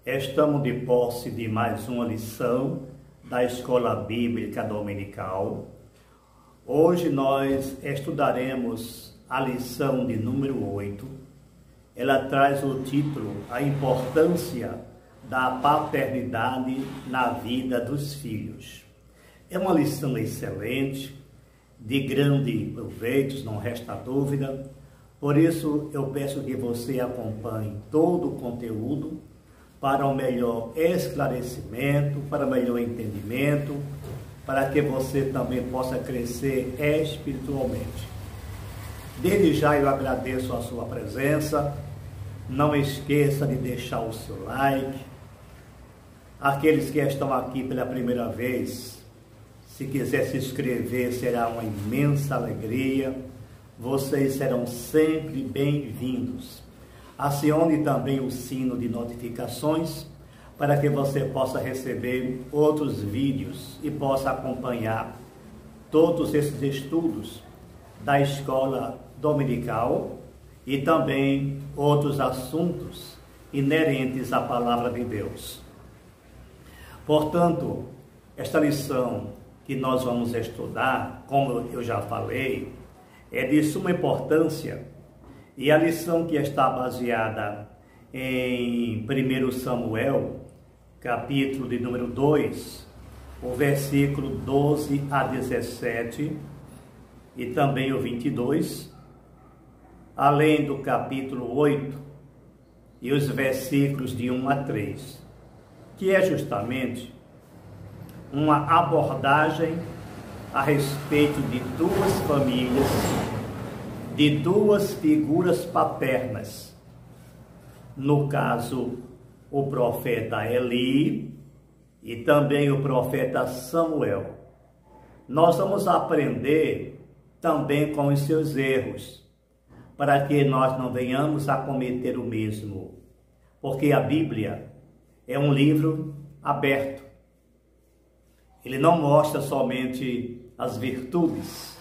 Estamos de posse de mais uma lição da Escola Bíblica Dominical. Hoje nós estudaremos a lição de número 8. Ela traz o título A Importância da Paternidade na Vida dos Filhos. É uma lição excelente, de grande proveito, não resta dúvida. Por isso eu peço que você acompanhe todo o conteúdo para o melhor esclarecimento, para o melhor entendimento, para que você também possa crescer espiritualmente. Desde já eu agradeço a sua presença. Não esqueça de deixar o seu like. Aqueles que estão aqui pela primeira vez, se quiser se inscrever, será uma imensa alegria. Vocês serão sempre bem-vindos. Acione também o sino de notificações para que você possa receber outros vídeos e possa acompanhar todos esses estudos da escola dominical e também outros assuntos inerentes à palavra de Deus. Portanto, esta lição que nós vamos estudar, como eu já falei, é de suma importância. E a lição que está baseada em 1 Samuel, capítulo de número 2, o versículo 12 a 17, e também o 22, além do capítulo 8, e os versículos de 1 a 3, que é justamente uma abordagem a respeito de duas famílias, de duas figuras paternas. No caso, o profeta Eli e também o profeta Samuel. Nós vamos aprender também com os seus erros, para que nós não venhamos a cometer o mesmo. Porque a Bíblia é um livro aberto. Ele não mostra somente as virtudes,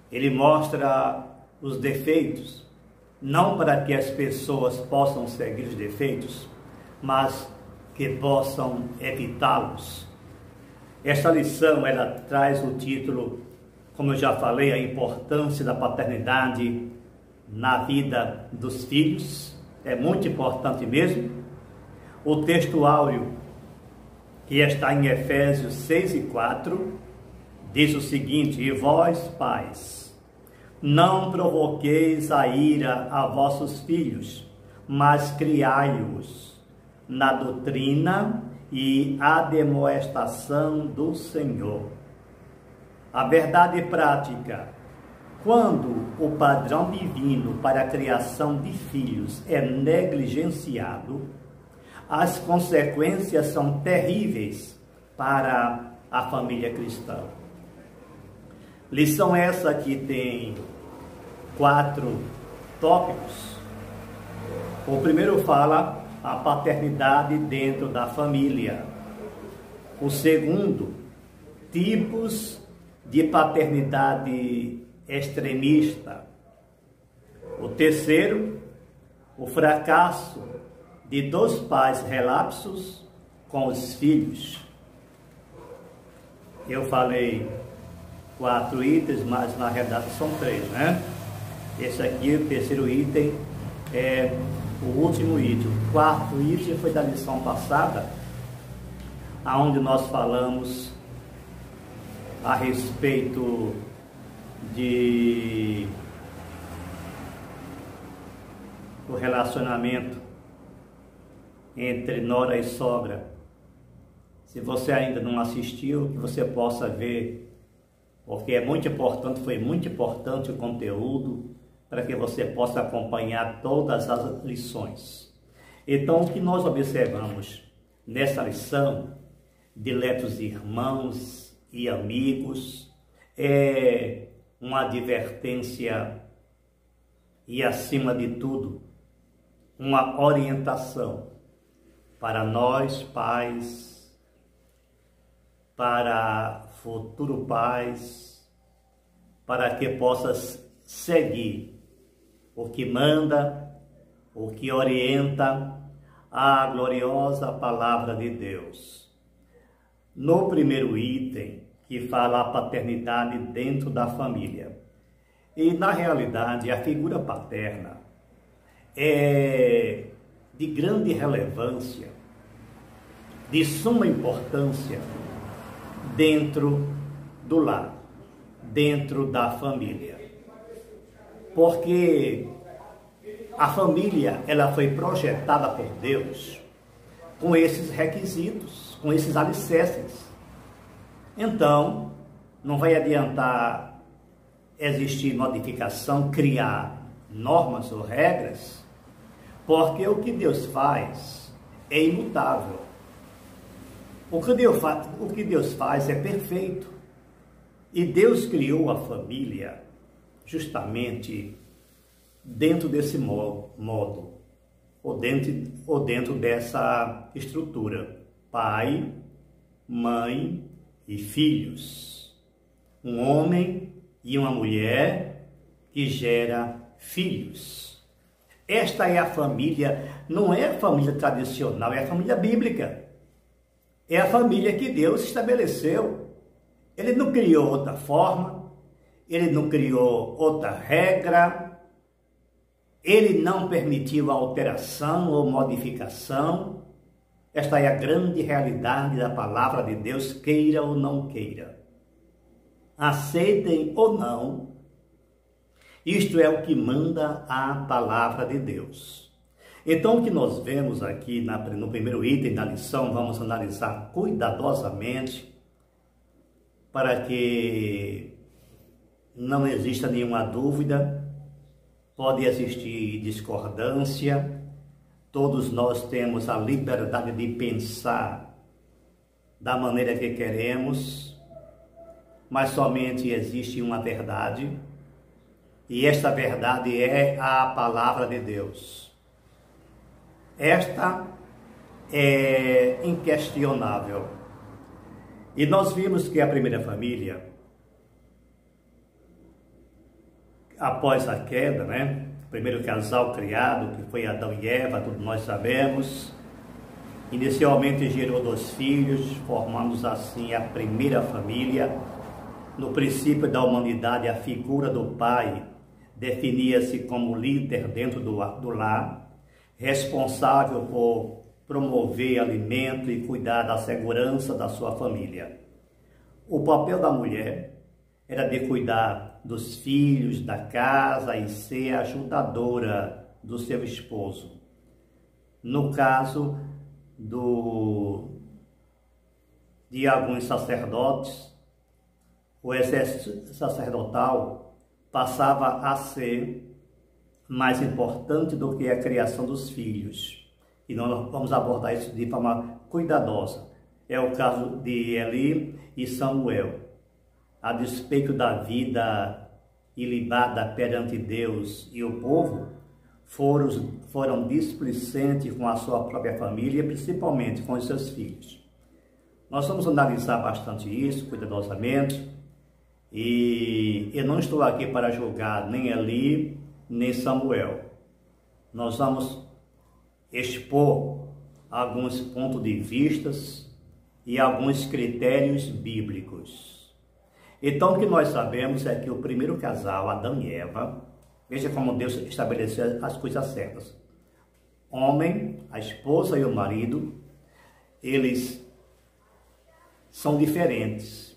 ele mostra os defeitos, não para que as pessoas possam seguir os defeitos, mas que possam evitá-los. Esta lição, ela traz o título, como eu já falei, a importância da paternidade na vida dos filhos. É muito importante mesmo. O texto áureo, que está em Efésios 6 e 4, diz o seguinte: E vós, pais, não provoqueis a ira a vossos filhos, mas criai-os na doutrina e admoestação do Senhor. A verdade prática: quando o padrão divino para a criação de filhos é negligenciado, as consequências são terríveis para a família cristã. Lição essa que tem 4 tópicos. O primeiro fala a paternidade dentro da família. O segundo, tipos de paternidade extremista. O terceiro, o fracasso de 2 pais relapsos com os filhos. Eu falei 4 itens, mas na realidade são 3, né? Esse aqui, o terceiro item, é o último item. O quarto item foi da lição passada, onde nós falamos a respeito do relacionamento entre nora e sogra. Se você ainda não assistiu, que você possa ver, porque é muito importante, foi muito importante o conteúdo, para que você possa acompanhar todas as lições. Então, o que nós observamos nessa lição, diletos irmãos e amigos, é uma advertência e, acima de tudo, uma orientação para nós, pais, para futuro pais, para que possas seguir o que manda, o que orienta a gloriosa palavra de Deus. No primeiro item, que fala a paternidade dentro da família. E, na realidade, a figura paterna é de grande relevância, de suma importância dentro do lar, dentro da família. Porque a família, ela foi projetada por Deus com esses requisitos, com esses alicerces. Então, não vai adiantar existir modificação, criar normas ou regras, porque o que Deus faz é imutável. O que Deus faz é perfeito. E Deus criou a família justamente dentro desse modo, ou dentro dessa estrutura. Pai, mãe e filhos. Um homem e uma mulher que gera filhos. Esta é a família, não é a família tradicional, é a família bíblica. É a família que Deus estabeleceu. Ele não criou outra forma, ele não criou outra regra, ele não permitiu alteração ou modificação. Esta é a grande realidade da palavra de Deus, queira ou não queira. Aceitem ou não, isto é o que manda a palavra de Deus. Então, o que nós vemos aqui no primeiro item da lição, vamos analisar cuidadosamente para que não exista nenhuma dúvida. Pode existir discordância, todos nós temos a liberdade de pensar da maneira que queremos, mas somente existe uma verdade, e esta verdade é a palavra de Deus. Esta é inquestionável. E nós vimos que a primeira família, após a queda, o primeiro casal criado, que foi Adão e Eva, todos nós sabemos, inicialmente gerou 2 filhos, formando assim a primeira família. No princípio da humanidade, a figura do pai definia-se como líder dentro do lar, responsável por promover alimento e cuidar da segurança da sua família. O papel da mulher era de cuidar dos filhos, da casa e ser ajudadora do seu esposo. No caso de alguns sacerdotes, o exército sacerdotal passava a ser mais importante do que a criação dos filhos. E nós vamos abordar isso de forma cuidadosa. É o caso de Eli e Samuel. A despeito da vida ilibada perante Deus e o povo, foram displicentes com a sua própria família, principalmente com os seus filhos. Nós vamos analisar bastante isso, cuidadosamente, e eu não estou aqui para julgar nem Eli, nem Samuel. Nós vamos expor alguns pontos de vistas e alguns critérios bíblicos. Então, o que nós sabemos é que o primeiro casal, Adão e Eva, veja como Deus estabeleceu as coisas certas. Homem, a esposa e o marido, eles são diferentes,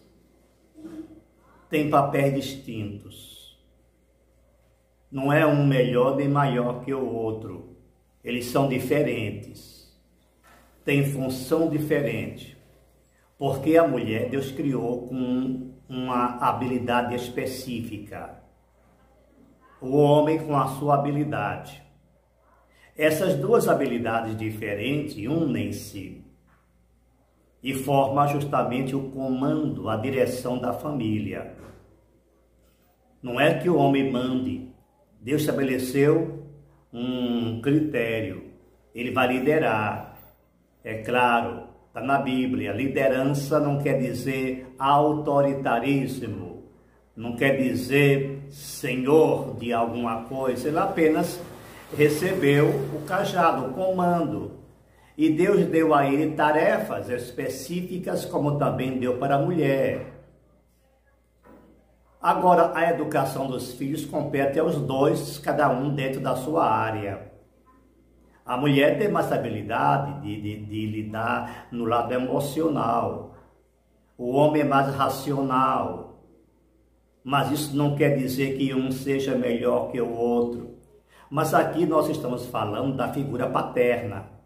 têm papéis distintos. Não é um melhor nem maior que o outro. Eles são diferentes, têm função diferente. Porque a mulher, Deus criou com uma habilidade específica. O homem com a sua habilidade. Essas duas habilidades diferentes unem-se e formam justamente o comando, a direção da família. Não é que o homem mande. Deus estabeleceu um critério. Ele vai liderar. É claro, está na Bíblia. Liderança não quer dizer autoritarismo. Não quer dizer senhor de alguma coisa. Ele apenas recebeu o cajado, o comando. E Deus deu a ele tarefas específicas, como também deu para a mulher. Agora, a educação dos filhos compete aos dois, cada um dentro da sua área. A mulher tem mais habilidade de lidar no lado emocional. O homem é mais racional. Mas isso não quer dizer que um seja melhor que o outro. Mas aqui nós estamos falando da figura paterna.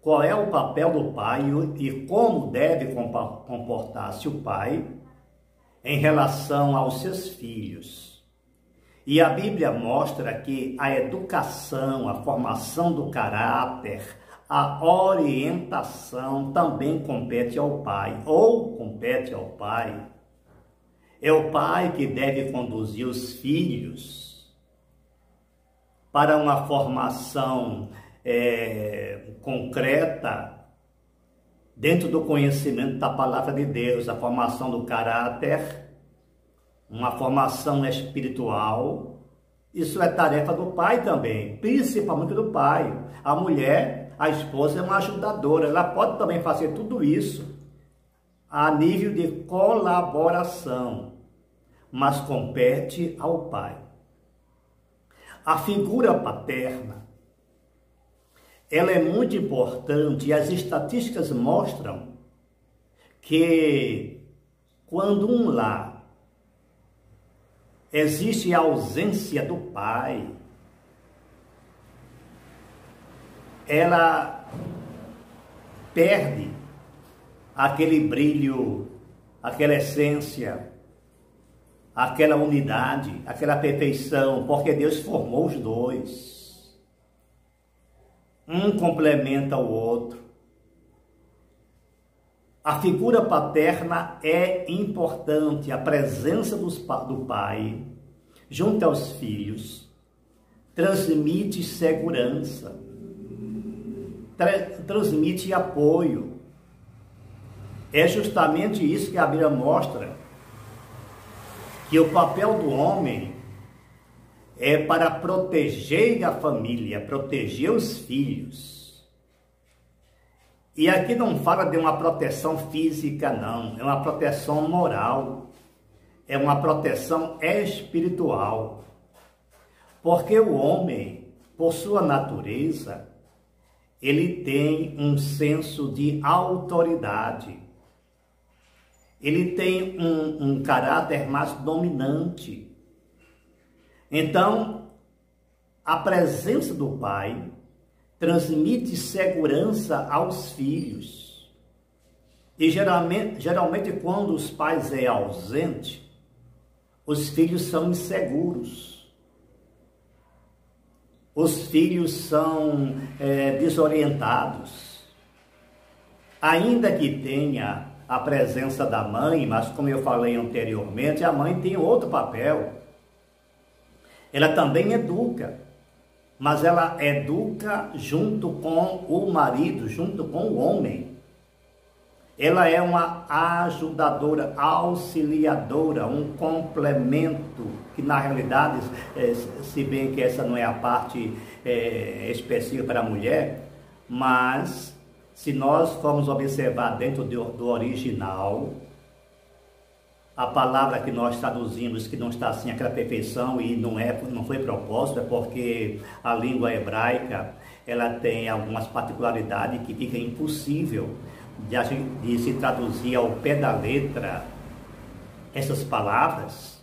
Qual é o papel do pai e como deve comportar-se o pai em relação aos seus filhos. E a Bíblia mostra que a educação, a formação do caráter, a orientação também compete ao pai, ou compete ao pai. É o pai que deve conduzir os filhos para uma formação concreta dentro do conhecimento da palavra de Deus, a formação do caráter, uma formação espiritual. Isso é tarefa do pai também, principalmente do pai. A mulher, a esposa, é uma ajudadora, ela pode também fazer tudo isso a nível de colaboração, mas compete ao pai. A figura paterna, ela é muito importante e as estatísticas mostram que quando um lar existe a ausência do pai, ela perde aquele brilho, aquela essência, aquela unidade, aquela perfeição, porque Deus formou os dois. Um complementa o outro. A figura paterna é importante, a presença do pai junto aos filhos transmite segurança, transmite apoio. É justamente isso que a Bíblia mostra, que o papel do homem é para proteger a família, proteger os filhos. E aqui não fala de uma proteção física, não. É uma proteção moral. É uma proteção espiritual. Porque o homem, por sua natureza, ele tem um senso de autoridade. Ele tem um caráter mais dominante. Então, a presença do pai transmite segurança aos filhos. E geralmente quando os pais é ausente, os filhos são inseguros. Os filhos são desorientados. Ainda que tenha a presença da mãe, mas como eu falei anteriormente, a mãe tem outro papel. Ela também educa, mas ela educa junto com o marido, junto com o homem. Ela é uma ajudadora, auxiliadora, um complemento, que na realidade, se bem que essa não é a parte específica para a mulher, mas se nós formos observar dentro do original, a palavra que nós traduzimos, que não está assim aquela perfeição e não foi propósito, é porque a língua hebraica ela tem algumas particularidades que fica impossível de se traduzir ao pé da letra essas palavras.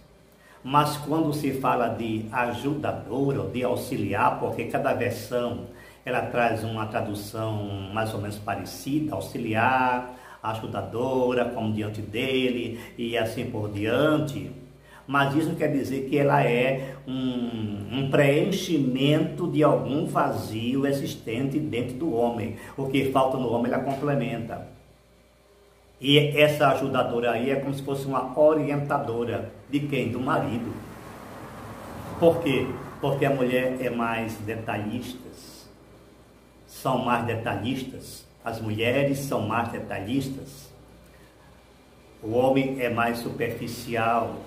Mas quando se fala de ajudador ou de auxiliar, porque cada versão ela traz uma tradução mais ou menos parecida, auxiliar, ajudadora, como diante dele e assim por diante. Mas isso quer dizer que ela é um preenchimento de algum vazio existente dentro do homem. O que falta no homem ela complementa. E essa ajudadora aí é como se fosse uma orientadora de quem? Do marido. Por quê? Porque a mulher é mais detalhista. São mais detalhistas. As mulheres são mais detalhistas. O homem é mais superficial.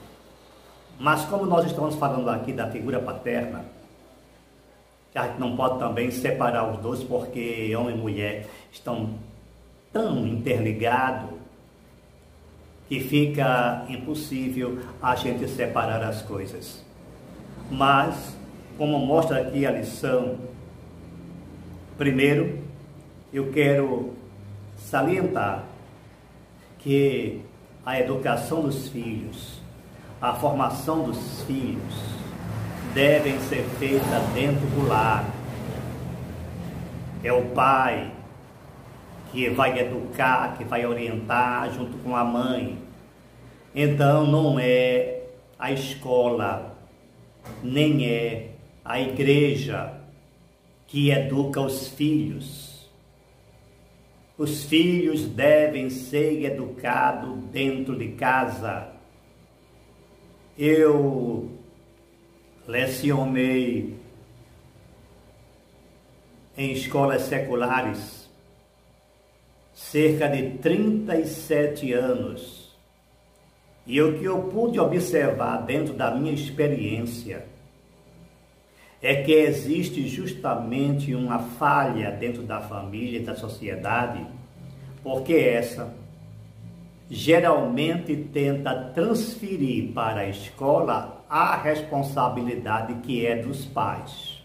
Mas como nós estamos falando aqui da figura paterna, A gente não pode também separar os dois, porque homem e mulher estão tão interligados que fica impossível a gente separar as coisas. Mas, como mostra aqui a lição, primeiro, eu quero salientar que a educação dos filhos, a formação dos filhos, devem ser feitas dentro do lar. É o pai que vai educar, que vai orientar junto com a mãe. Então não é a escola, nem é a igreja que educa os filhos. Os filhos devem ser educados dentro de casa. Eu lecionei em escolas seculares cerca de 37 anos. E o que eu pude observar dentro da minha experiência é que existe justamente uma falha dentro da família e da sociedade, porque essa geralmente tenta transferir para a escola a responsabilidade que é dos pais.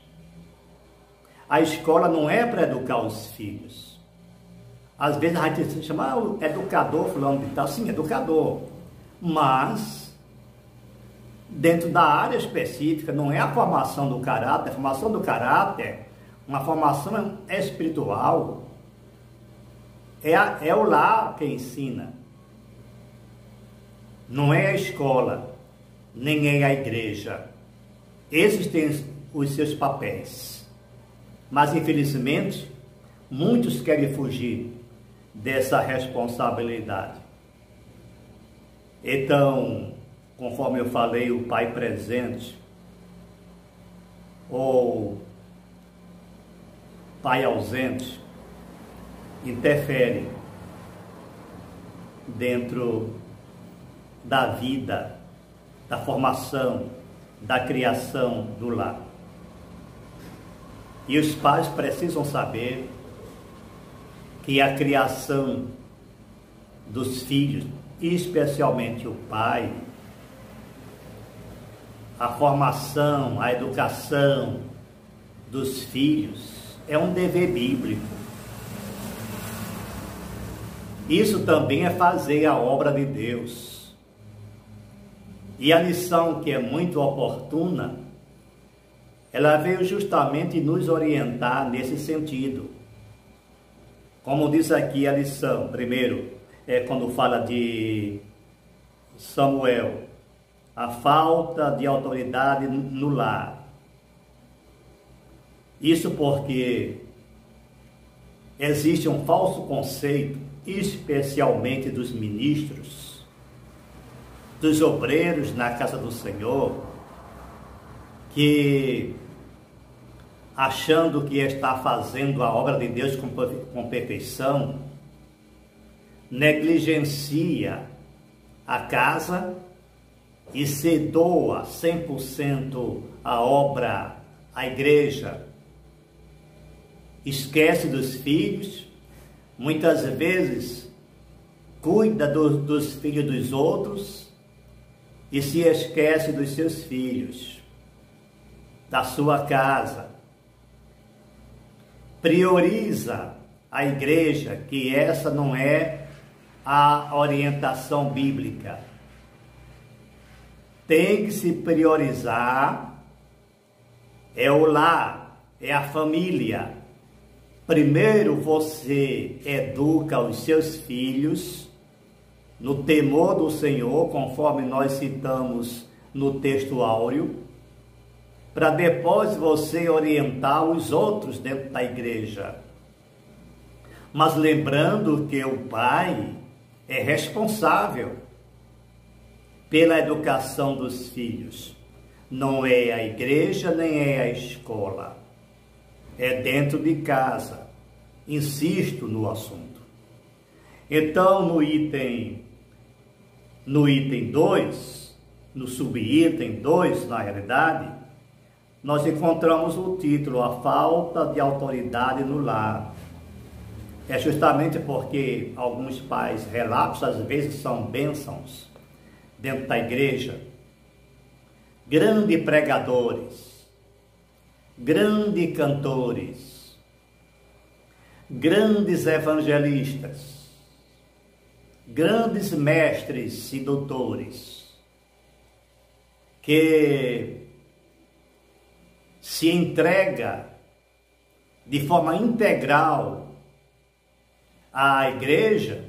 A escola não é para educar os filhos. Às vezes a gente se chama educador fulano de tal, sim, educador, mas dentro da área específica, não é a formação do caráter. A formação do caráter, uma formação espiritual, é o lar que ensina. Não é a escola, nem é a igreja. Esses têm os seus papéis. Mas, infelizmente, muitos querem fugir dessa responsabilidade. Então, conforme eu falei, o pai presente ou pai ausente interfere dentro da vida, da formação, da criação do lar. E os pais precisam saber que a criação dos filhos, especialmente o pai, a formação, a educação dos filhos é um dever bíblico. Isso também é fazer a obra de Deus. E a lição, que é muito oportuna, ela veio justamente nos orientar nesse sentido. Como diz aqui a lição, primeiro, quando fala de Samuel, a falta de autoridade no lar. Isso porque existe um falso conceito, especialmente dos ministros, dos obreiros na casa do Senhor, que achando que está fazendo a obra de Deus com perfeição, negligencia a casa e se doa 100% a obra, a igreja. Esquece dos filhos, muitas vezes cuida dos filhos dos outros e se esquece dos seus filhos, da sua casa. Prioriza a igreja, que essa não é a orientação bíblica. Tem que se priorizar é o lar, é a família. Primeiro você educa os seus filhos no temor do Senhor, conforme nós citamos no texto áureo, para depois você orientar os outros dentro da igreja. Mas lembrando que o pai é responsável pela educação dos filhos. Não é a igreja, nem é a escola. É dentro de casa. Insisto no assunto. Então, no item 2, no subitem 2, na realidade, nós encontramos o título, A Falta de Autoridade no Lar. É justamente porque alguns pais relapsos, às vezes, são bênçãos dentro da igreja. Grandes pregadores, grandes cantores, grandes evangelistas, grandes mestres e doutores, que se entrega de forma integral à igreja,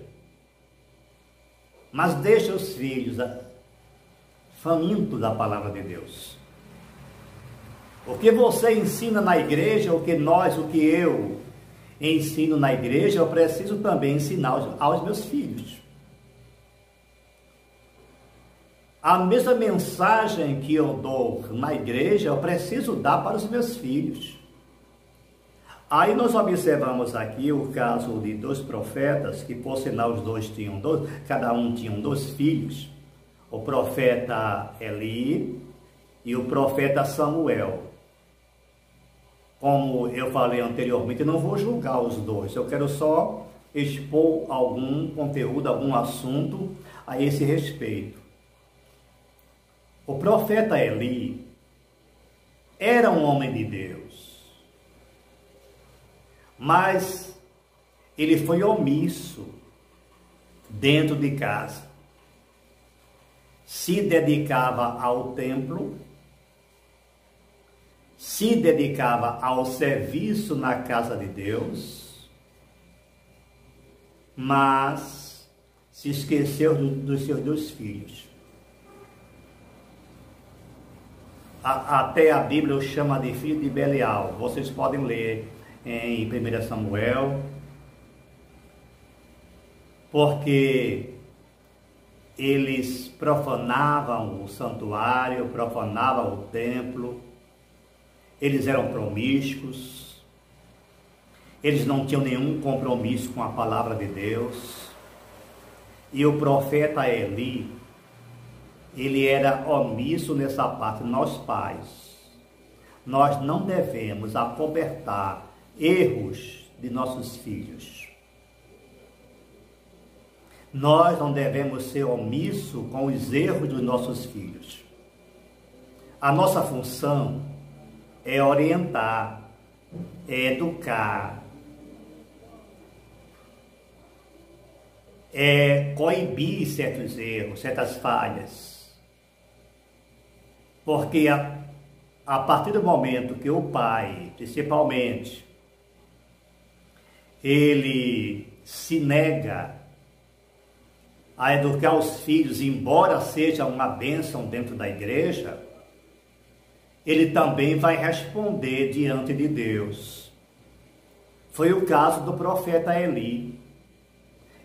mas deixa os filhos famintos da palavra de Deus. O que você ensina na igreja, o que eu ensino na igreja, eu preciso também ensinar aos meus filhos. A mesma mensagem que eu dou na igreja, eu preciso dar para os meus filhos. Aí nós observamos aqui o caso de dois profetas, que por sinal os dois tinham cada um tinha 2 filhos, o profeta Eli e o profeta Samuel. Como eu falei anteriormente, eu não vou julgar os dois, eu quero só expor algum conteúdo, algum assunto a esse respeito. O profeta Eli era um homem de Deus, mas ele foi omisso dentro de casa. Se dedicava ao templo, se dedicava ao serviço na casa de Deus, mas se esqueceu dos seus 2 filhos. Até a Bíblia o chama de filho de Belial. Vocês podem ler em 1 Samuel, porque eles profanavam o santuário, profanavam o templo, eles eram promíscuos, eles não tinham nenhum compromisso com a palavra de Deus. E o profeta Eli, ele era omisso nessa parte. Nós pais, nós não devemos acobertar erros de nossos filhos. Nós não devemos ser omissos com os erros dos nossos filhos. A nossa função é orientar, é educar, é coibir certos erros, certas falhas. Porque a partir do momento que o pai, principalmente, ele se nega a educar os filhos, embora seja uma bênção dentro da igreja, ele também vai responder diante de Deus. Foi o caso do profeta Eli.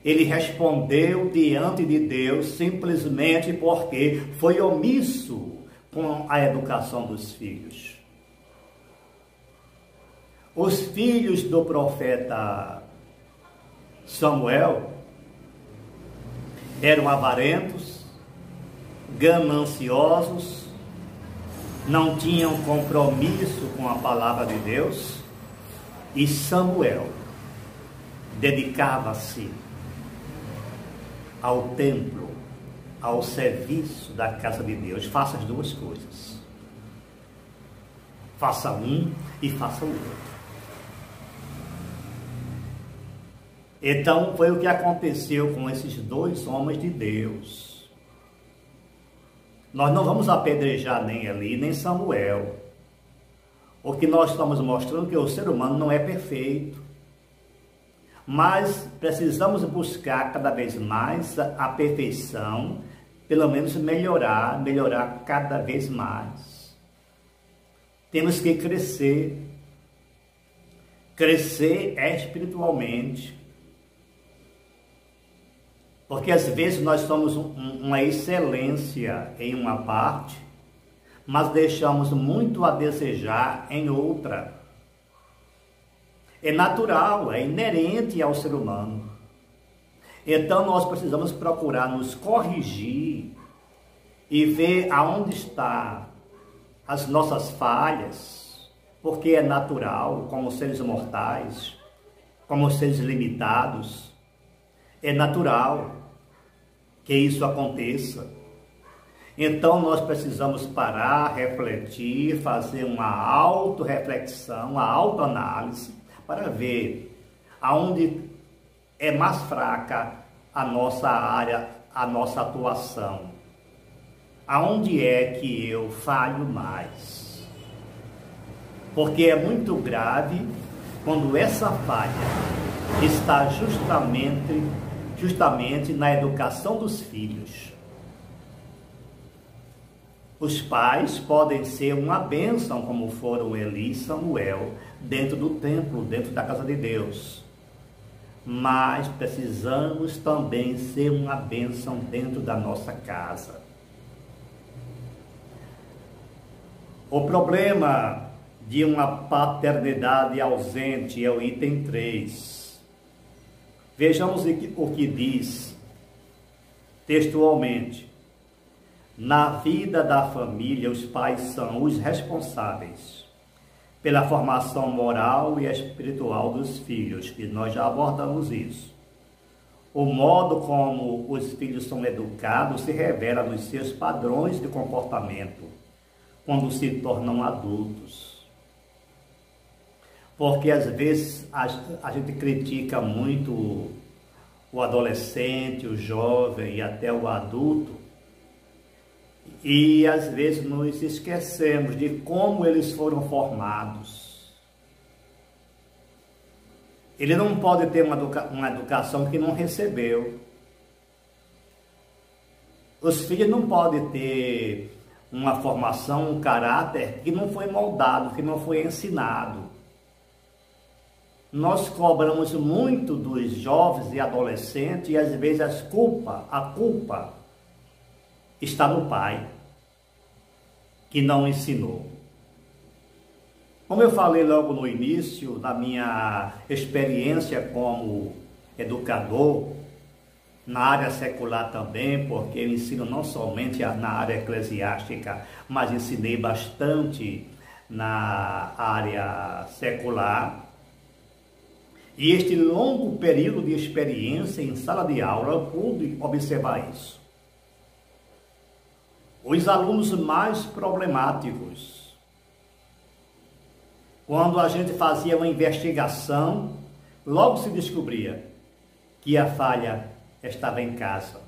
Ele respondeu diante de Deus simplesmente porque foi omisso com a educação dos filhos. Os filhos do profeta Samuel eram avarentos, gananciosos, não tinham compromisso com a palavra de Deus, e Samuel dedicava-se ao templo, ao serviço da casa de Deus. Faça as 2 coisas. Faça um e faça o outro. Então foi o que aconteceu com esses 2 homens de Deus. Nós não vamos apedrejar nem Eli, nem Samuel. O que nós estamos mostrando é que o ser humano não é perfeito. Mas precisamos buscar cada vez mais a perfeição, pelo menos melhorar cada vez mais. Temos que crescer espiritualmente. Porque às vezes nós somos uma excelência em uma parte, mas deixamos muito a desejar em outra. É natural, é inerente ao ser humano. Então nós precisamos procurar nos corrigir e ver aonde está as nossas falhas, porque é natural, como seres mortais, como seres limitados, é natural que isso aconteça. Então nós precisamos parar, refletir, fazer uma autorreflexão, uma autoanálise, para ver aonde é mais fraca a nossa área, a nossa atuação. Aonde é que eu falho mais? Porque é muito grave quando essa falha está justamente na educação dos filhos. Os pais podem ser uma bênção, como foram Eli e Samuel, dentro do templo, dentro da casa de Deus. Mas precisamos também ser uma bênção dentro da nossa casa. O problema de uma paternidade ausente é o item 3. Vejamos o que diz textualmente. Na vida da família, os pais são os responsáveis pela formação moral e espiritual dos filhos, e nós já abordamos isso. O modo como os filhos são educados se revela nos seus padrões de comportamento quando se tornam adultos. Porque às vezes a gente critica muito o adolescente, o jovem e até o adulto, e às vezes nos esquecemos de como eles foram formados. Ele não pode ter uma educação que não recebeu. Os filhos não podem ter uma formação, um caráter que não foi moldado, que não foi ensinado. Nós cobramos muito dos jovens e adolescentes e às vezes a culpa está no pai, que não ensinou. Como eu falei logo no início da minha experiência como educador, na área secular também, porque eu ensino não somente na área eclesiástica, mas ensinei bastante na área secular. E este longo período de experiência em sala de aula, eu pude observar isso. Os alunos mais problemáticos, quando a gente fazia uma investigação, logo se descobria que a falha estava em casa,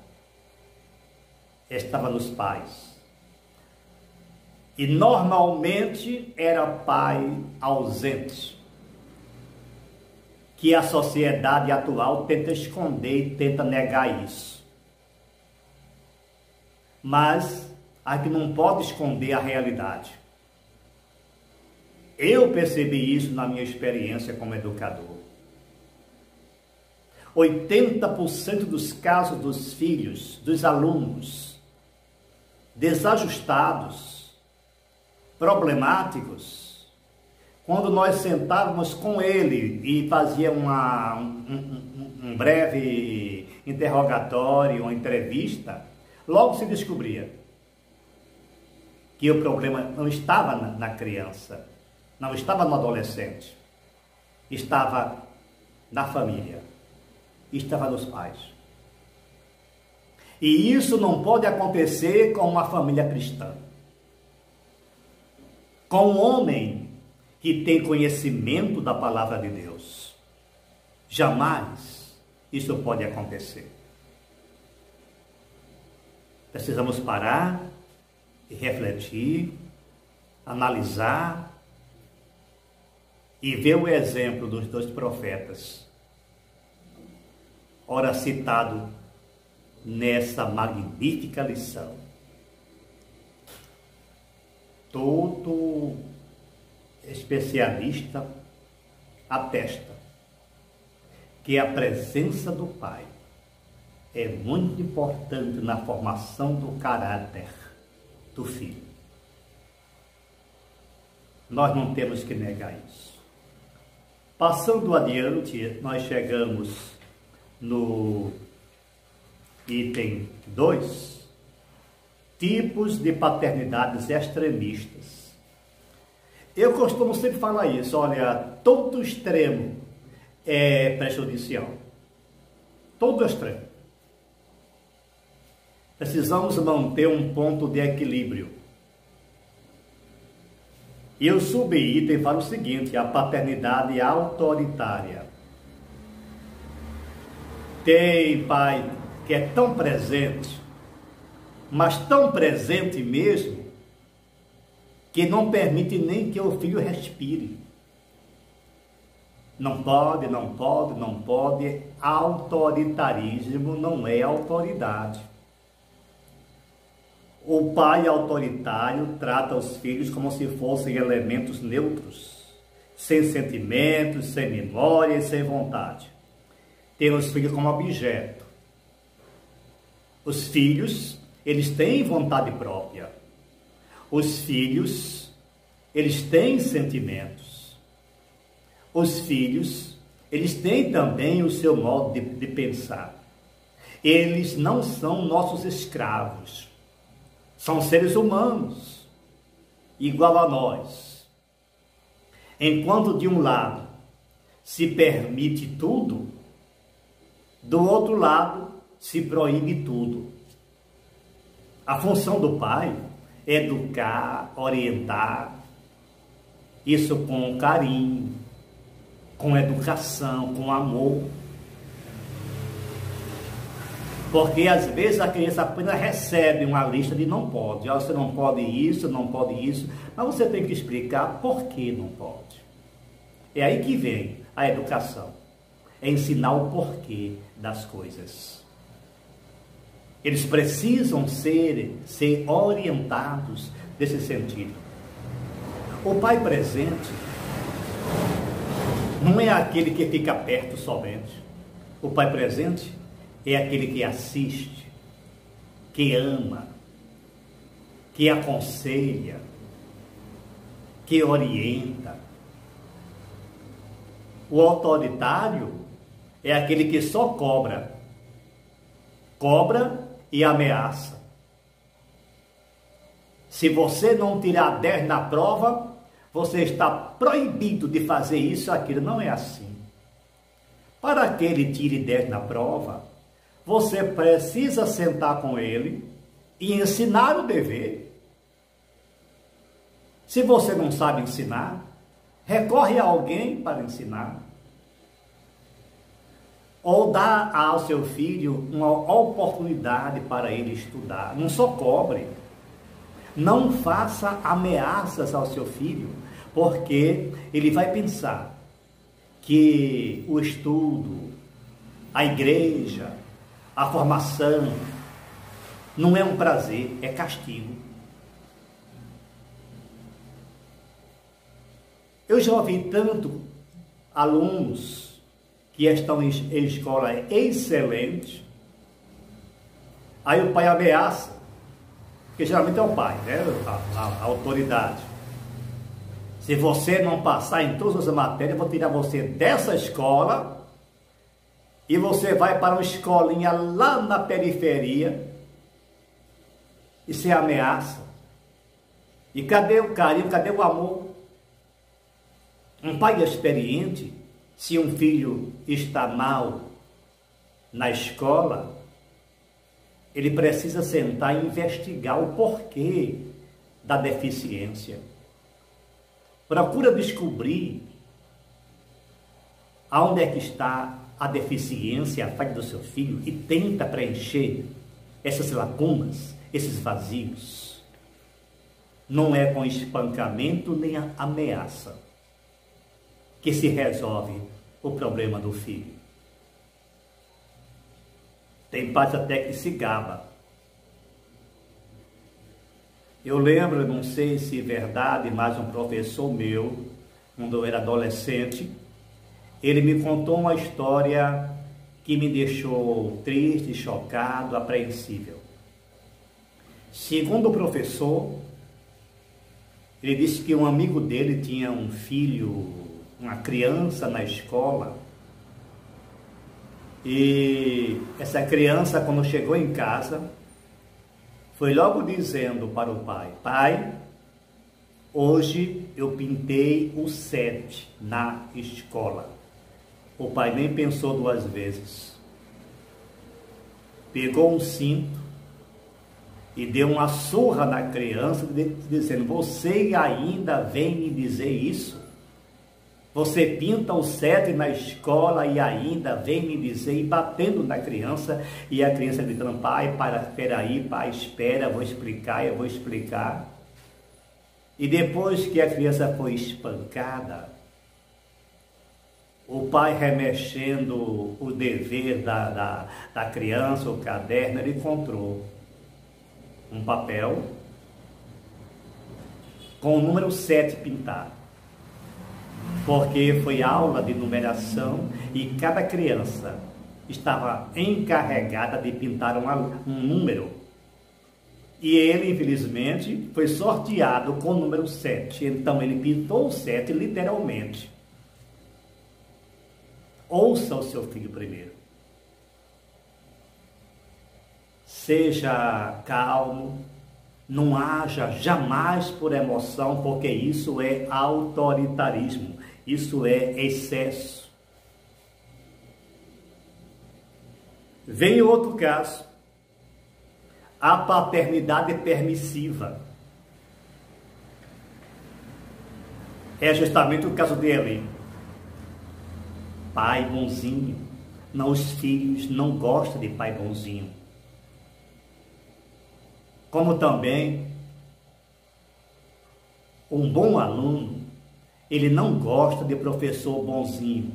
estava nos pais. E normalmente era pai ausente, que a sociedade atual tenta esconder e tenta negar isso. Mas a gente não pode esconder a realidade. Eu percebi isso na minha experiência como educador. 80% dos casos dos filhos, dos alunos, desajustados, problemáticos, quando nós sentávamos com ele e fazia um breve interrogatório, uma entrevista, logo se descobria que o problema não estava na criança, não estava no adolescente, estava na família, estava nos pais. E isso não pode acontecer com uma família cristã. Com um homem que tem conhecimento da palavra de Deus. Jamais isso pode acontecer. Precisamos parar e refletir, analisar e ver o exemplo dos dois profetas, ora citado nessa magnífica lição. Todo especialista atesta que a presença do Pai é muito importante na formação do caráter do filho. Nós não temos que negar isso. Passando adiante, nós chegamos no item 2, tipos de paternidades extremistas. Eu costumo sempre falar isso, olha, todo extremo é prejudicial. Todo extremo. Precisamos manter um ponto de equilíbrio. E o subitem fala o seguinte: a paternidade autoritária. Tem pai que é tão presente, mas tão presente mesmo, que não permite nem que o filho respire. Não pode, não pode, não pode. Autoritarismo não é autoridade. O pai autoritário trata os filhos como se fossem elementos neutros, sem sentimentos, sem memória e sem vontade. Tem os filhos como objeto. Os filhos, eles têm vontade própria. Os filhos, eles têm sentimentos. Os filhos, eles têm também o seu modo de pensar. Eles não são nossos escravos. São seres humanos, igual a nós. Enquanto de um lado se permite tudo, do outro lado se proíbe tudo. A função do pai é educar, orientar, isso com carinho, com educação, com amor. Porque às vezes a criança apenas recebe uma lista de não pode. Você não pode isso, não pode isso. Mas você tem que explicar por que não pode. É aí que vem a educação. É ensinar o porquê das coisas. Eles precisam ser orientados nesse sentido. O pai presente não é aquele que fica perto somente. O pai presente é aquele que assiste, que ama, que aconselha, que orienta. O autoritário é aquele que só cobra e ameaça. Se você não tirar 10 na prova, você está proibido de fazer isso ou aquilo. Não é assim. Para que ele tire 10 na prova, você precisa sentar com ele e ensinar o dever. Se você não sabe ensinar, recorre a alguém para ensinar. Ou dá ao seu filho uma oportunidade para ele estudar. Não só cobre. Não faça ameaças ao seu filho, porque ele vai pensar que o estudo, a igreja, a formação não é um prazer, é castigo. Eu já ouvi tanto alunos que estão em escola excelente, aí o pai ameaça, porque geralmente é o pai, né? A autoridade. Se você não passar em todas as matérias, eu vou tirar você dessa escola e você vai para uma escolinha lá na periferia e se ameaça. E cadê o carinho, cadê o amor? Um pai experiente, se um filho está mal na escola, ele precisa sentar e investigar o porquê da deficiência. Procura descobrir aonde é que está a deficiência, a falha do seu filho e tenta preencher essas lacunas, esses vazios. Não é com espancamento nem a ameaça que se resolve o problema do filho. Tem pais até que se gaba. Eu lembro, não sei se é verdade, mas um professor meu, quando eu era adolescente, ele me contou uma história que me deixou triste, chocado, apreensível. Segundo o professor, ele disse que um amigo dele tinha um filho, uma criança na escola, e essa criança, quando chegou em casa, foi logo dizendo para o pai: pai, Hoje eu pintei o 7 na escola. O pai nem pensou duas vezes. Pegou um cinto e deu uma surra na criança, dizendo: você ainda vem me dizer isso? Você pinta o 7 na escola e ainda vem me dizer, e batendo na criança, e a criança gritando: pai, espera aí, pai, espera, eu vou explicar. E depois que a criança foi espancada, o pai, remexendo o dever da criança, o caderno, ele encontrou um papel com o número 7 pintado. Porque foi aula de numeração e cada criança estava encarregada de pintar um número. E ele, infelizmente, foi sorteado com o número 7. Então ele pintou o 7 literalmente. Ouça o seu filho primeiro. Seja calmo, não haja jamais por emoção, porque isso é autoritarismo, isso é excesso. Vem outro caso, a paternidade permissiva. É justamente o caso dele. Pai bonzinho. Não, os filhos não gostam de pai bonzinho. Como também um bom aluno, ele não gosta de professor bonzinho.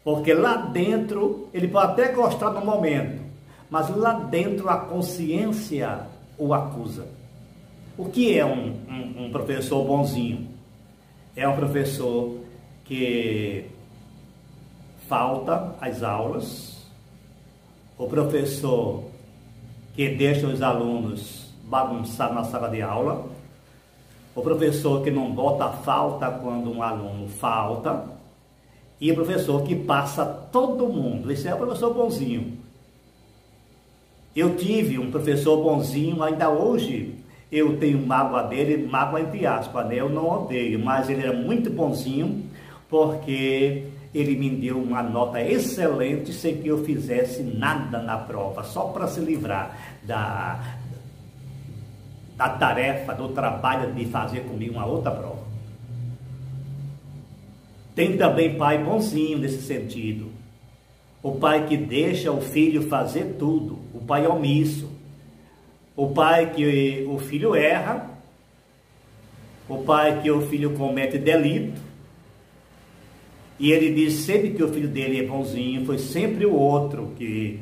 Porque lá dentro, ele pode até gostar no momento, mas lá dentro a consciência o acusa. O que é um professor bonzinho? É um professor que falta às aulas, o professor que deixa os alunos bagunçar na sala de aula, o professor que não bota falta quando um aluno falta, e o professor que passa todo mundo. Esse é o professor bonzinho. Eu tive um professor bonzinho, ainda hoje eu tenho mágoa dele, mágoa entre aspas, né? Eu não odeio, mas ele era muito bonzinho, porque ele me deu uma nota excelente sem que eu fizesse nada na prova, só para se livrar da tarefa, do trabalho de fazer comigo uma outra prova. Tem também pai bonzinho nesse sentido. O pai que deixa o filho fazer tudo, o pai omisso. O pai que o filho erra, o pai que o filho comete delito, e ele diz sempre que o filho dele é bonzinho, foi sempre o outro que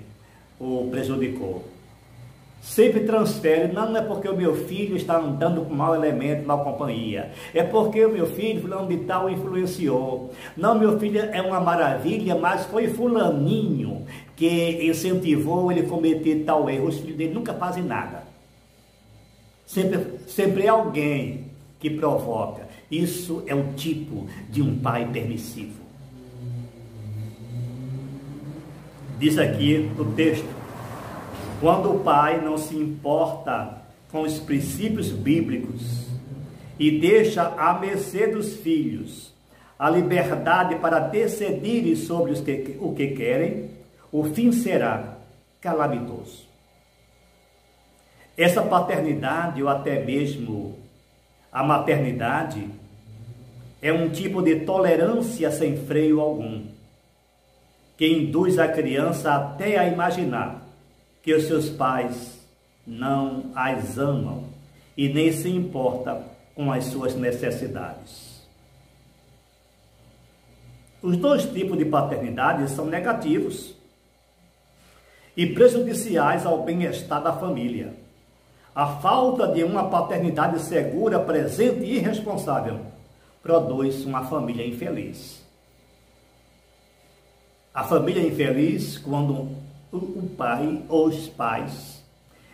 o prejudicou. Sempre transfere: não é porque o meu filho está andando com mau elemento, mau companhia, é porque o meu filho, fulano de tal, influenciou. Não, meu filho é uma maravilha, mas foi fulaninho que incentivou ele a cometer tal erro. Os filhos dele nunca fazem nada. Sempre é alguém que provoca. Isso é o tipo de um pai permissivo. Diz aqui o texto: quando o pai não se importa com os princípios bíblicos e deixa à mercê dos filhos a liberdade para decidirem sobre o que querem, o fim será calamitoso. Essa paternidade, ou até mesmo a maternidade, é um tipo de tolerância sem freio algum, que induz a criança até a imaginar que os seus pais não as amam e nem se importa com as suas necessidades. Os dois tipos de paternidade são negativos e prejudiciais ao bem-estar da família. A falta de uma paternidade segura, presente e responsável produz uma família infeliz. A família infeliz quando o pai ou os pais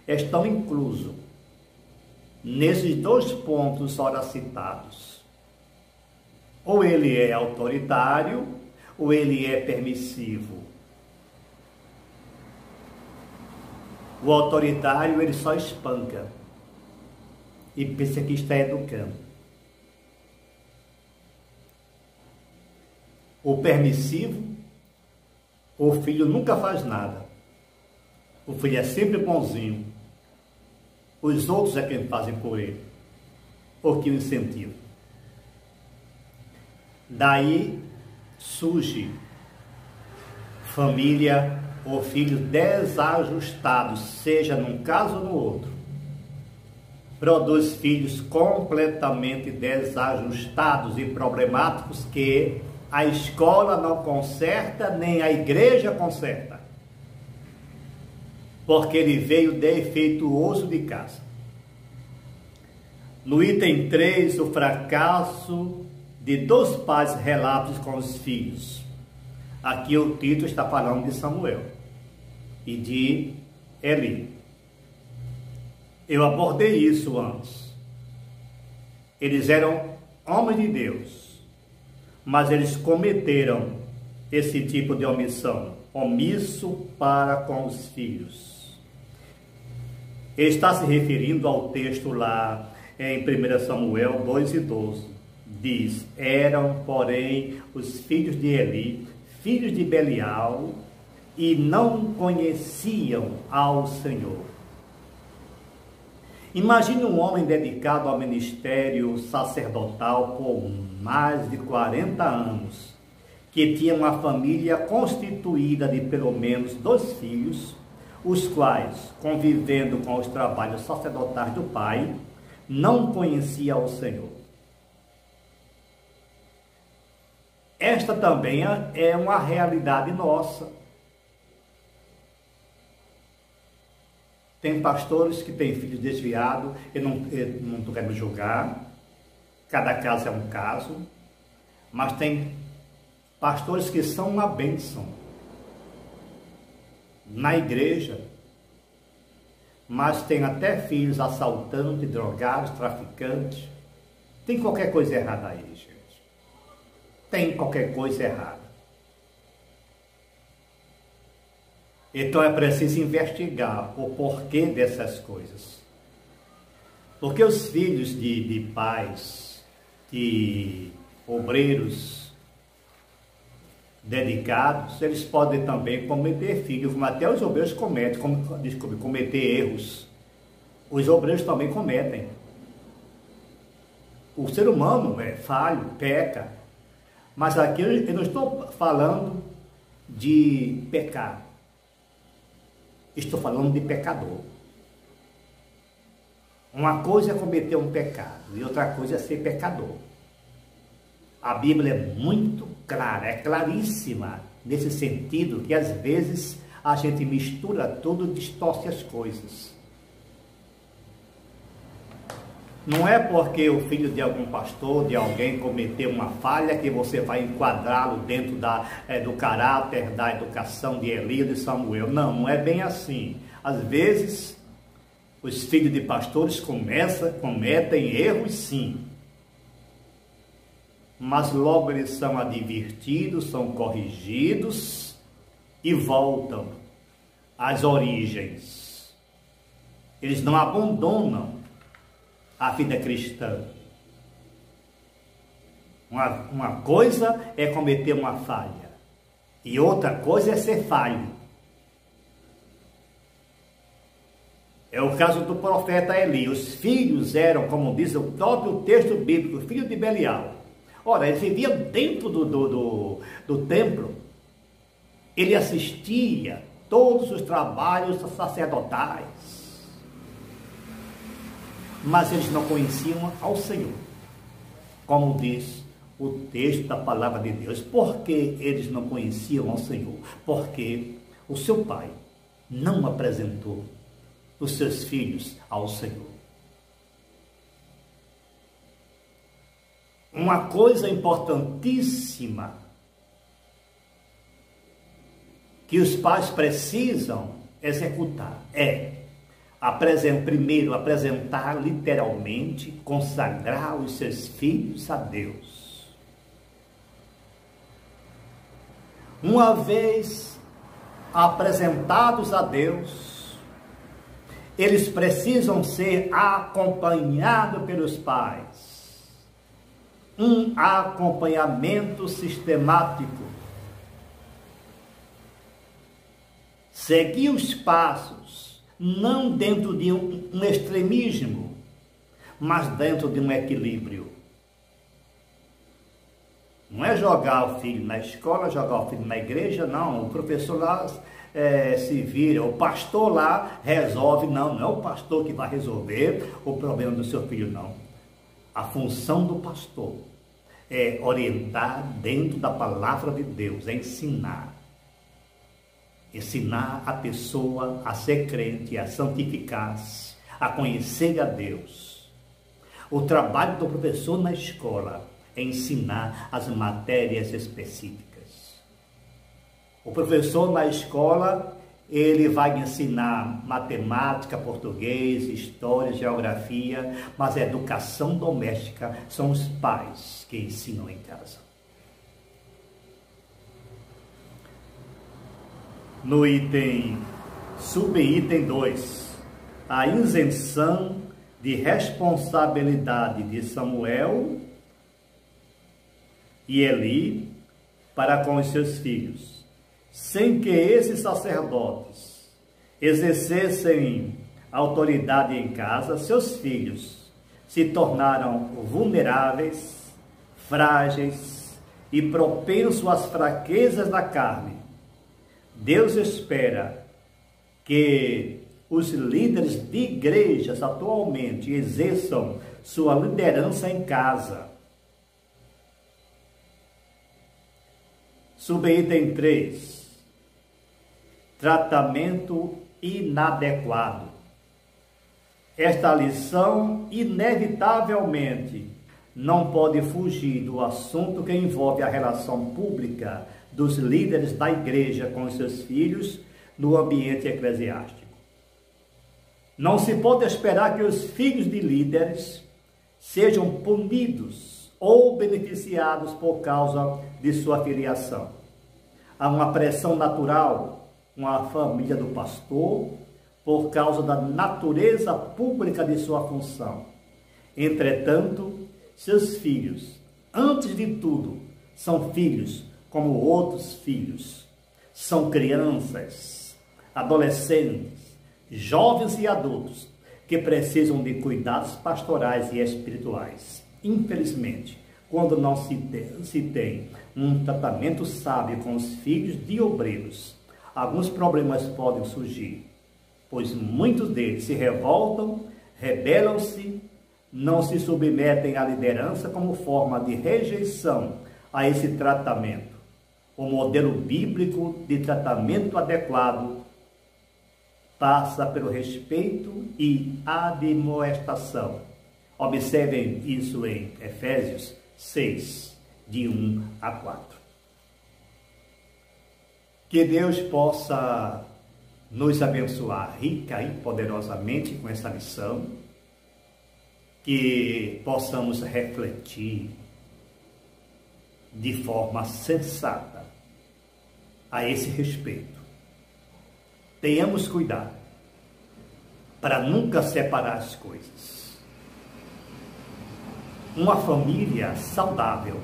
estão inclusos nesses dois pontos ora citados. Ou ele é autoritário, ou ele é permissivo. O autoritário, ele só espanca. e pensa que está educando. O permissivo, o filho nunca faz nada. O filho é sempre bonzinho. Os outros é quem fazem por ele, ou que o incentivam. Daí surge família ou filhos desajustados, seja num caso ou no outro. Produz filhos completamente desajustados e problemáticos que a escola não conserta, nem a igreja conserta. Porque ele veio defeituoso de casa. No item 3, o fracasso de 2 pais relatos com os filhos. Aqui o título está falando de Samuel e de Eli. Eu abordei isso antes. Eles eram homens de Deus, mas eles cometeram esse tipo de omissão, omisso para com os filhos. Ele está se referindo ao texto lá em 1 Samuel 2:12. Diz: eram, porém, os filhos de Eli, filhos de Belial, e não conheciam ao Senhor. Imagine um homem dedicado ao ministério sacerdotal por mais de 40 anos, que tinha uma família constituída de pelo menos 2 filhos, os quais, convivendo com os trabalhos sacerdotais do pai, não conhecia o Senhor. Esta também é uma realidade nossa. Tem pastores que têm filhos desviados, eu não estou querendo julgar, cada caso é um caso, mas tem pastores que são uma bênção na igreja, mas tem até filhos assaltantes, drogados, traficantes. Tem qualquer coisa errada aí, gente. Tem qualquer coisa errada. Então é preciso investigar o porquê dessas coisas. Porque os filhos de pais, de obreiros dedicados, eles podem também cometer filhos, como até os obreiros cometer erros. Os obreiros também cometem. O ser humano é falho, peca. Mas aqui eu não estou falando de pecar. Estou falando de pecador. Uma coisa é cometer um pecado e outra coisa é ser pecador. A Bíblia é muito clara, é claríssima nesse sentido, que às vezes a gente mistura tudo e distorce as coisas. Não é porque o filho de algum pastor, de alguém cometeu uma falha, que você vai enquadrá-lo dentro do caráter, da educação de Eli e de Samuel. Não, não é bem assim. Às vezes, os filhos de pastores cometem erros, sim. Mas logo eles são advertidos, são corrigidos e voltam às origens. Eles não abandonam a vida cristã. Uma coisa é cometer uma falha e outra coisa é ser falho. É o caso do profeta Eli. Os filhos eram, como diz o próprio texto bíblico, filhos de Belial. Ora, eles viviam dentro do templo. Ele assistia todos os trabalhos sacerdotais. Mas eles não conheciam ao Senhor, como diz o texto da palavra de Deus. Por que eles não conheciam ao Senhor? Porque o seu pai não apresentou os seus filhos ao Senhor. Uma coisa importantíssima que os pais precisam executar primeiro apresentar literalmente, consagrar os seus filhos a Deus. Uma vez apresentados a Deus, eles precisam ser acompanhados pelos pais. Um acompanhamento sistemático. Seguir os passos, não dentro de um extremismo, mas dentro de um equilíbrio. Não é jogar o filho na escola, jogar o filho na igreja, não. O professor lá se vira, o pastor lá resolve. Não, não é o pastor que vai resolver o problema do seu filho, não. A função do pastor é orientar dentro da palavra de Deus, é ensinar. Ensinar a pessoa a ser crente, a santificar-se, a conhecer a Deus. O trabalho do professor na escola é ensinar as matérias específicas. O professor na escola, ele vai ensinar matemática, português, história, geografia, mas a educação doméstica são os pais que ensinam em casa. No subitem 2, a isenção de responsabilidade de Samuel e Eli para com os seus filhos, sem que esses sacerdotes exercessem autoridade em casa, seus filhos se tornaram vulneráveis, frágeis e propensos às fraquezas da carne. Deus espera que os líderes de igrejas atualmente exerçam sua liderança em casa. Subitem 3. Tratamento inadequado. Esta lição, inevitavelmente, não pode fugir do assunto que envolve a relação pública dos líderes da igreja com seus filhos no ambiente eclesiástico. Não se pode esperar que os filhos de líderes sejam punidos ou beneficiados por causa de sua filiação. Há uma pressão natural com a família do pastor por causa da natureza pública de sua função. Entretanto, seus filhos, antes de tudo, são filhos como outros filhos. São crianças, adolescentes, jovens e adultos que precisam de cuidados pastorais e espirituais. Infelizmente, quando não se tem um tratamento sábio com os filhos de obreiros, alguns problemas podem surgir, pois muitos deles se revoltam, rebelam-se, não se submetem à liderança como forma de rejeição a esse tratamento. O modelo bíblico de tratamento adequado passa pelo respeito e admoestação. Observem isso em Efésios 6, de 1 a 4. Que Deus possa nos abençoar rica e poderosamente com essa lição, que possamos refletir de forma sensata a esse respeito. Tenhamos cuidado para nunca separar as coisas. Uma família saudável,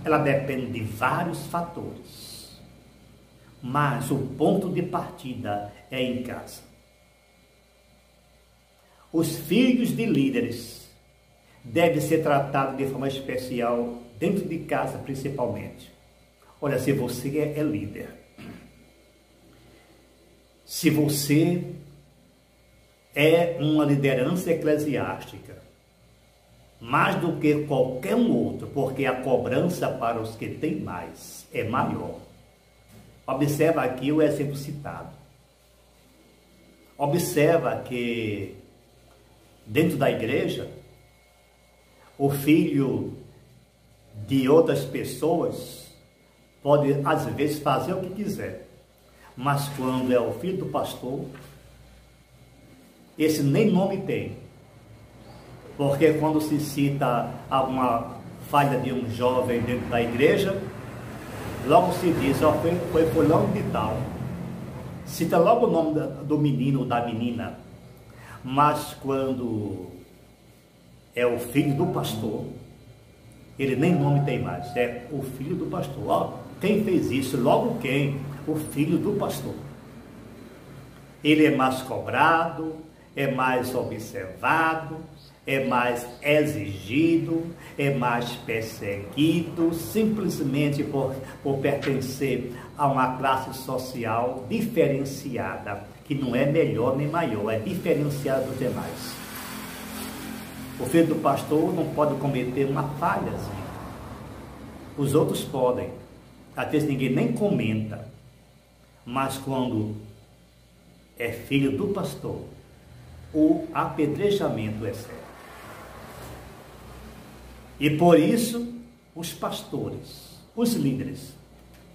ela depende de vários fatores, mas o ponto de partida é em casa. Os filhos de líderes devem ser tratados de forma especial dentro de casa, principalmente. Olha, se você é líder, se você é uma liderança eclesiástica, mais do que qualquer um outro, porque a cobrança para os que têm mais é maior. Observa aqui o exemplo citado. Observa que dentro da igreja, o filho de outras pessoas pode, às vezes, fazer o que quiser. Mas quando é o filho do pastor, esse nem nome tem. Porque quando se cita alguma falha de um jovem dentro da igreja, logo se diz, ó, foi fulano de tal. Cita logo o nome do menino ou da menina. Mas quando é o filho do pastor, ele nem nome tem mais, é o filho do pastor. Ó, quem fez isso? Logo quem? O filho do pastor. Ele é mais cobrado, é mais observado, é mais exigido, é mais perseguido, simplesmente por pertencer a uma classe social diferenciada, que não é melhor nem maior, é diferenciada dos demais. O filho do pastor não pode cometer uma falhazinha. Os outros podem. Às vezes ninguém nem comenta. Mas quando é filho do pastor, o apedrejamento é sério. E por isso, os pastores, os líderes,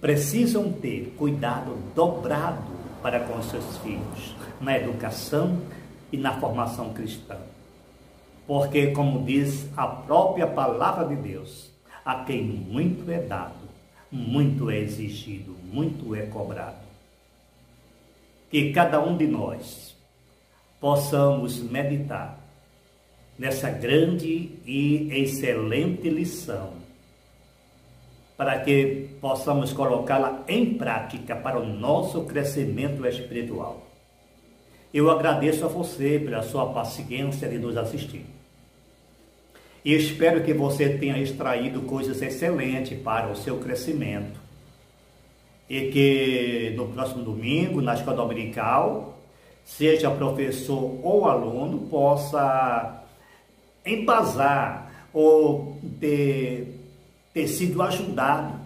precisam ter cuidado dobrado para com seus filhos, na educação e na formação cristã. Porque, como diz a própria palavra de Deus, a quem muito é dado, muito é exigido, muito é cobrado. Que cada um de nós possamos meditar nessa grande e excelente lição, para que possamos colocá-la em prática para o nosso crescimento espiritual. Eu agradeço a você pela sua paciência de nos assistir. E espero que você tenha extraído coisas excelentes para o seu crescimento. E que no próximo domingo, na escola dominical, seja professor ou aluno, possa embasar ou ter sido ajudado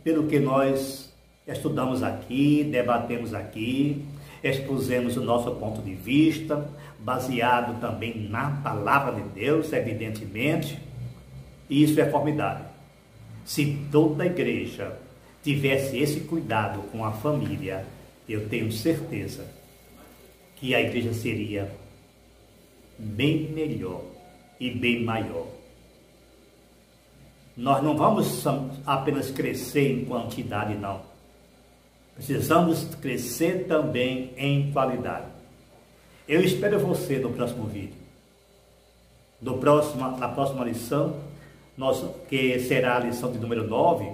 pelo que nós estudamos aqui, debatemos aqui, expusemos o nosso ponto de vista, baseado também na palavra de Deus, evidentemente, e isso é formidável. Se toda a igreja tivesse esse cuidado com a família, eu tenho certeza que a igreja seria bem melhor e bem maior. Nós não vamos apenas crescer em quantidade, não. Precisamos crescer também em qualidade. Eu espero você no próximo vídeo. Na próxima lição, que será a lição de número 9,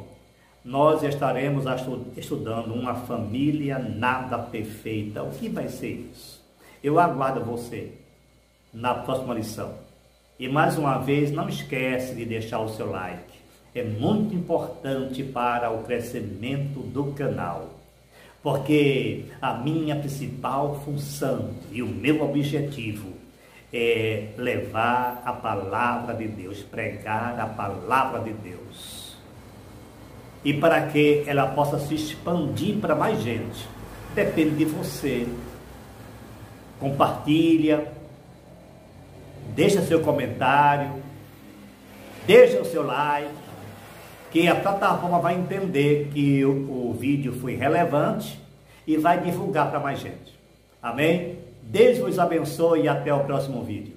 nós estaremos estudando uma família nada perfeita. O que vai ser isso? Eu aguardo você na próxima lição. E mais uma vez, não esquece de deixar o seu like. É muito importante para o crescimento do canal. Porque a minha principal função e o meu objetivo é levar a palavra de Deus, pregar a palavra de Deus. E para que ela possa se expandir para mais gente, depende de você. Compartilha, deixa seu comentário, deixa o seu like, que a plataforma vai entender que o vídeo foi relevante e vai divulgar para mais gente. Amém? Deus vos abençoe e até o próximo vídeo.